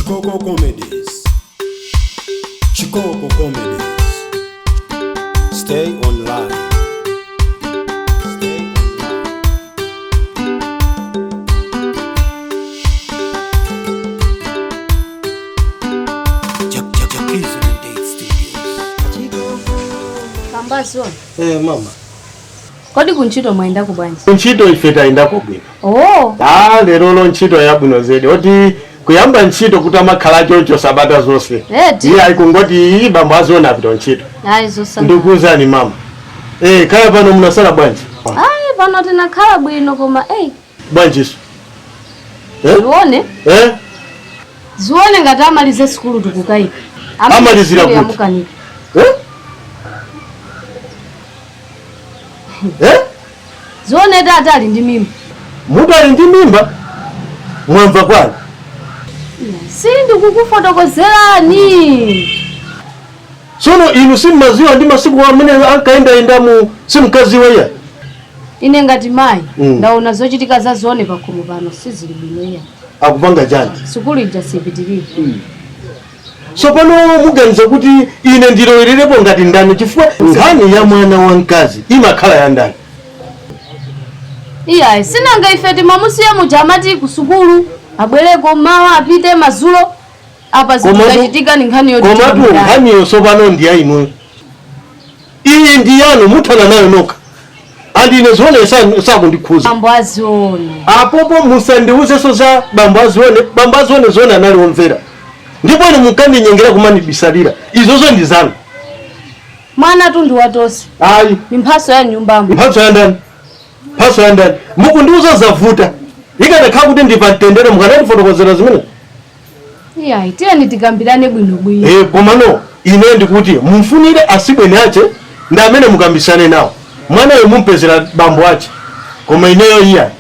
Chikoko Comedies. Chikoko Comedies. Stay online. Stay online. Jakizo Date Studios. Kambaso. Mama. Kodi kunchito mwaenda kubwanji? Kunchito ife taenda kubwino. Oh. Lero nchito yabwino zedi. Oti kuyamba nchito kutama khala chocho sabata zonse. Iya ikungoti iba mwazona pito nchito. Hayi zosa. Ndikuzani mama. Kaya pano munasala bwanji? Pano tena khala bwino koma bwanjiso. Zione? Zione ngati amalize skulu tukukaika. Amalizira kuti. Zione tata ali ndi mimba. Muda ali ndi mimba? Mwamva kwani? Sindi kukufotokozerani. Sono inu simaziwa ndi masiku amene ankaenda mu simkazi weya. Ine ngati mai ndaona zochitika za Zione pakhomo pano sizili bwinoya. Akupanga jani? Sukulu ija sipitirira. So pano muganiza kuti ine ndilowererepo ngati ndani chifukwa nkhani ya mwana wa mkazi imakhala ya ndani. Iya, sinanga ife timamusiya mujamati ku sukulu, abwereko mawa apite mazulo apa zikuchitika ni nkhani yoti. Komatu nkhani yonso pano ndi yainu. Iyi ndi yanu muthana nayo nokha. Andine Zione sakundikhuza. Bambo Azione. Apopo musandiuzeso za Bambo Azione. Bambo Azione Zione anali omvera. Ndipo ine mukandinyengera kumanibisalira. Izozo ndi zanu. Mwana tundu watosi. Ayi. Mphaso ya nyumbamo. Mphaso ya ndani. Mphaso ya ndani. Mukundiuza zavuta. Ikanakhala kuti ndipatendere mukanandifotokozera zimene. Iya, tiyeni tikambirane bwino. Komano ine ndikuti mumfunire asibweni ache ndi amene mukambisane nawo. Mwana yo mumpezera bambo ache. Koma ineyo iya.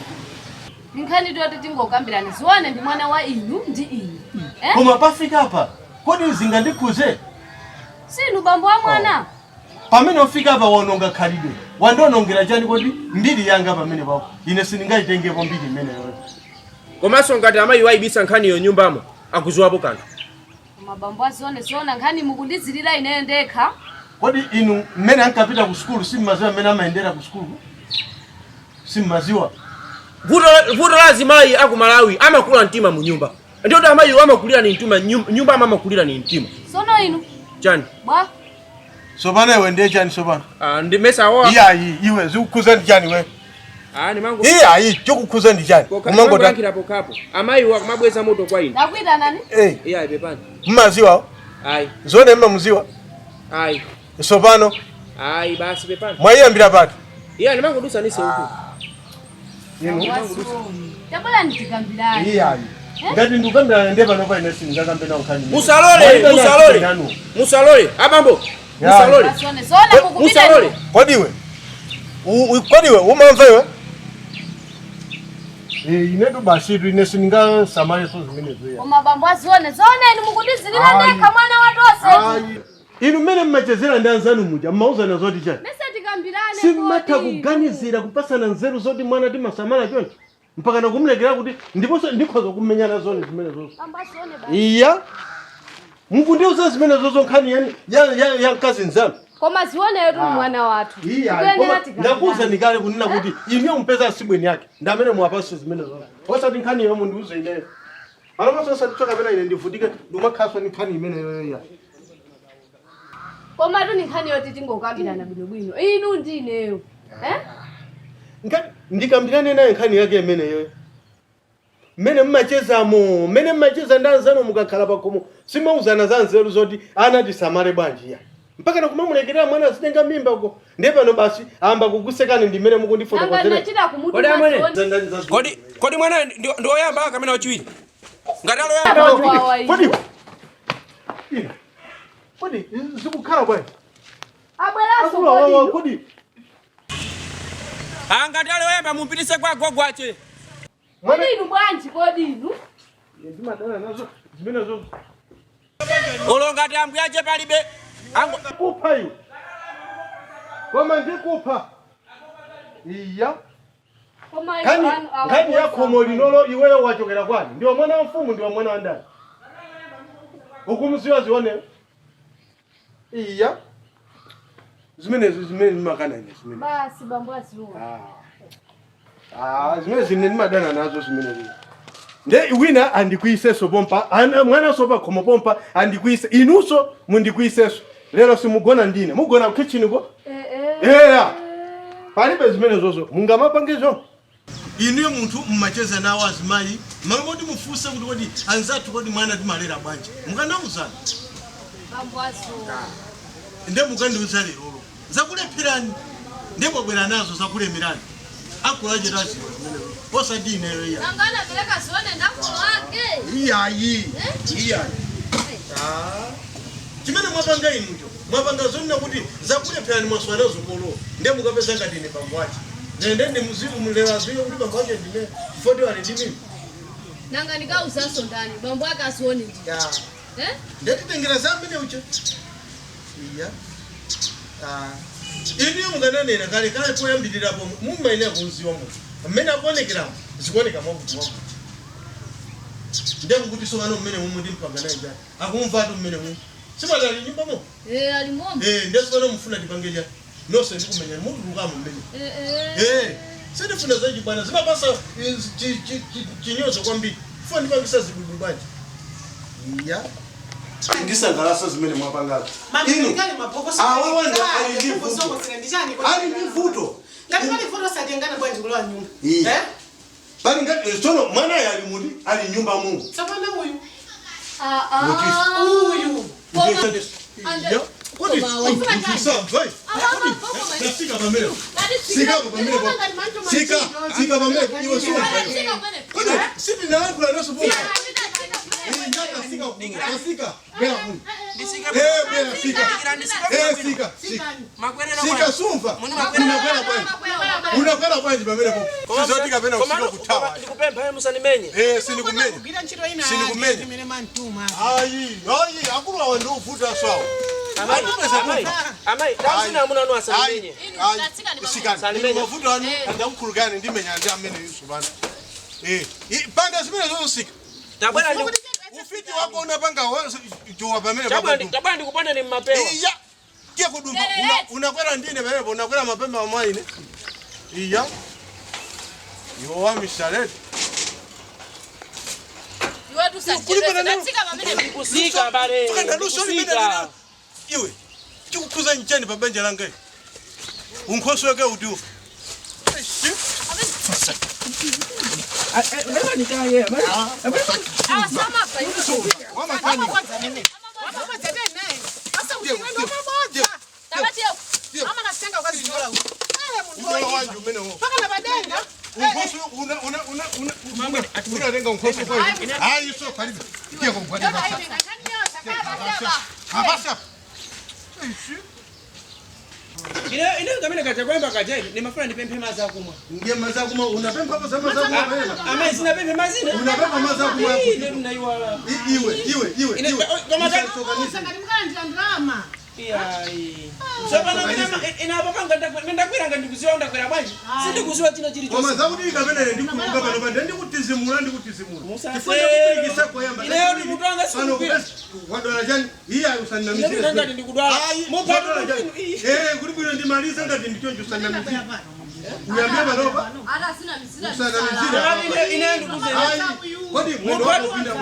Nkhani toti tingokambirane Zione ndi mwana wa inu ndi inu. Koma pafika apa. Kodi zingandikhuze? Sinu bambo wa mwana. Pamene ufika apa wononga khalidwe. Wandonongera chani kodi mbiri yanga pamene papo. Ine sindingaitengepo mbiri imene yoyo. Komanso ngati amayi waibisa nkhani yo nyumbamo akuziwapo kanthu. Koma bambo Azione nkhani mukundizirira ine ndekha. Kodi inu mmene ankapita ku skulu simmaziwa mmene amayendera ku skulu? Simmaziwa. Vuto la azimayi aku Malawi amakula mtima mu nyumba. Ndiyoti amayi amakulira ni mtima nyumba amakulira ni mtima. Sono inu. Chani? Bwa. Sobana iwe ndiye chani sobana? Ndi mesa wa. Iya iwe zikukhuza ndi chani we? Ni mango. Iya chokukhuza ndi chani? Umango takira pokapo. Amayi wa kumabweza moto kwa ine. Nakwita nani? Iya ipepani. Mmaziwa? Ayi. Zione mmamuziwa? Ayi. Sobano? Ayi basi pepani. Mwayambira pati? Iya ni mango dusa nise huko. Tabala nditikambirane. Iya. Ngati ndikambirana ndeba nopa ine singakambe na nkhani. Musalole. Abambo. Musalole. Zona kukupita. Musalole. Kodiwe umamva iwe? Inetu basitu ine sininga samale so zimene zoya. Koma bambo Azione inu mukundizirira ndekha mwana watose. Inu mmene mmachezera ndi anzanu muja mmauzana zoti chani? Mese tikambirane. Simmatha kuganizira kupasana nzeru zoti mwana timasamala chonchi. Mpaka nakumulekera kuti ndiponso ndikhoza kumenyana zone zimene zonse. Bambo Azione Iya. Mukundiuza zimene zozo nkhani ya mkazi nzanu. Koma Zione yetu mwana wathu. Iya. Ndakuza ndikale kunena kuti inu mpeza asibweni yake. Ndamene muwapaso zimene zonse. Osati nkhani yo mundiuze ine. Alapaso osatichoka pena ine ndivutike ndumakhaso ni nkhani imene yoyo. Koma tu nkhani yoti tingokambirana bwino. Inu ndineyo. Ndikambirane naye nkhani yake imene yoyo. Mmene mmachezamo, mmene mmacheza ndanzano mukakhala pakhomo. Simauzana za nzeru zoti anati samale bwanji ya. Mpaka nakumamulekerera mwana asitenga mimba uko. Ndiye pano basi amba kukusekani ndi mmene mukundifotokozera. Kodi mwana ndio oyamba kamena wachiwiri. Ngati alo yamba. Kodi zikukhala bwanji? Abweraso kodi. Ngati alo yamba mumpitise kwa gogo ache. Kodi inu bwanji kodi inu? Ndimadana nazo zimene zozo. Olongati ambuyache palibe. Kupha iwe. Koma ndikupha. Iya. Kani yako molinolo iweyo wachokera kwani? Ndio mwana wa mfumu ndio mwana wa ndani. Ukumusiwa zione. Iya. Zimene makana ine zimene. Basi bambo asiwo. Zimene madana nazo zimene. Nde wina andikuiseso pompa, mwana sopa komo pompa andikuise inuso mundikuiseso. Lero simugona ndine. Mugona kitchen ko? Yeah. Palibe zimene zozo. Mungamapangezo. Inuyo muntu mmacheza nawo azimayi, mamodi mufuse kuti kodi anzatu kodi mwana timalera bwanje. Mukanauzana. Bambo asiwo. Nde mukandiuza lero. Zakulepherani. Ndipo bwera nazo zakulemerani. Akulaje tazi zimene. Posa dine yo ya. Nangana peleka sione ndakolo wake. Iyayi. Chimene mwapanga inucho. Mwapanga zonna kuti zakulepherani mwaswana zokolo. Nde mukapeza ngati ne bambo wachi. Nende muzimu mulewa ziyo kuti bambo wachi ndine. Fodi wali ndimi. Nanga ndikauzaso ndani. Bambo wake asione ndi. Ndeti tengera zambene uche. Iya. Iniyo mukananena kale poyambirira po mumaine kunziwa mu. Mmene akonekera zikuoneka mwakuti wako. Ndemu kuti so vano mmene mumu ndimpanga naye njani. Akumva atu mmene mumu. Sibata ali nyumba mo? Ali ng'ombe. Ndesi vano mufuna tipangeja. Nose ndikumenya mutu lukamu mmene. Sindifuna zaji bwana. Zimapasa chinyozo kwambiri. Funa ndipangisa zibubu banje. Iya. Ndisangalasa zimene mwapangazo. Mamikali mapokoso. Wawanda ali ndi vuto. Ngati pali vuto sadengana bwanji kulowa nyumba. Bali ngati sono mwana yali muti ali nyumba Mungu. Sapana uyu. Uyu. Kodi usamva. Sika pamene. Sika pamene iwe sio. Kodi sipi na watu wanaso boka. Sika. Bela Mungu. Bela sika. Sika sumva. Unakwenda bwanji pamene po. Sizoti kapena usiko kutawa. Ndikupempha wewe musanimenye. Sinikumenya. Kugira ntchito ina. Sinikumenya. Imene mantuma. Ayi, akulu awo ndi uvuta swawo. Amai, tasina muna no asanimenye. Sikani. Mavuto anu ndakukhulukani ndimenya ndi amene Yesu bana. Panga zimene zozo sika. Tabwera ndi ufiti wako unapanga jowa pamene baba. Tabwera ndikupanda ni mapewa. Iya. Kia kudumba unakwera ndine pamene unakwera mapembe amaine. Iya. Yo wa mishalet. Iwe tusatsika pamene kusika bare. Kusika. Iwe. Chikukuza nchani pa banja langa. Unkhoso wake udu. Unataka nikae hapa. sama pa hiyo. Mama kani. Mama tete naye. Sasa ukienda Maboza. Tabati Mama nasenga ukazidola. Unyo wanju mene ho. Paka na badenga. Unkhoso unatenga unkhoso kwa hiyo. Hayi so karibu. Kia kumkwenda basa. Abasa. Ile ngamene kacha kwamba kaja ni mafuna nipempe mazi akumwa. Ngie mazi akumwa unapempa hapo sama za kumwa. Ama sina pempe mazi na. Unapempa mazi akumwa hapo. Ile mnaiwala. Iwe. Kama za Usangalimukana ndio drama. Ai. Sabana ina bapanga ndakwira ngandikuziwa ndakwira bwanji. Sindikuziwa chino chili Koma chose. zakuti kamene ndikukuka pano pande ndikutizimula. Chifunda kupirikisa koyamba. Ile yodi mutanga sikupira. Wadwala jani? Iya usanamisire. Ile ngati ndikudwala. Mupatula jani. Kuri bwino ndimaliza ngati ndichonjo usanamisire. Uyambia baloba? Hata sina misila. Usanamisire. Ine ndikuze. Kodi mwendo wako pinda.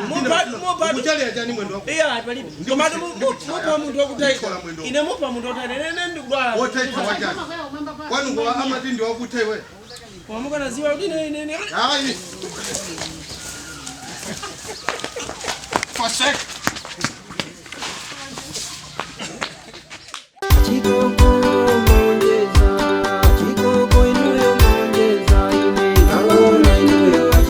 Mujali ajani mwendo wako. Iya palibe. Komatu mupa muntu wakutaika. Ine mupa muntu wakutaika. Ine ndikudwala. Wotaika wajani. Kwani kwa amati ndio wakutai wewe? Wamuka naziwa ine. Ai. For sec.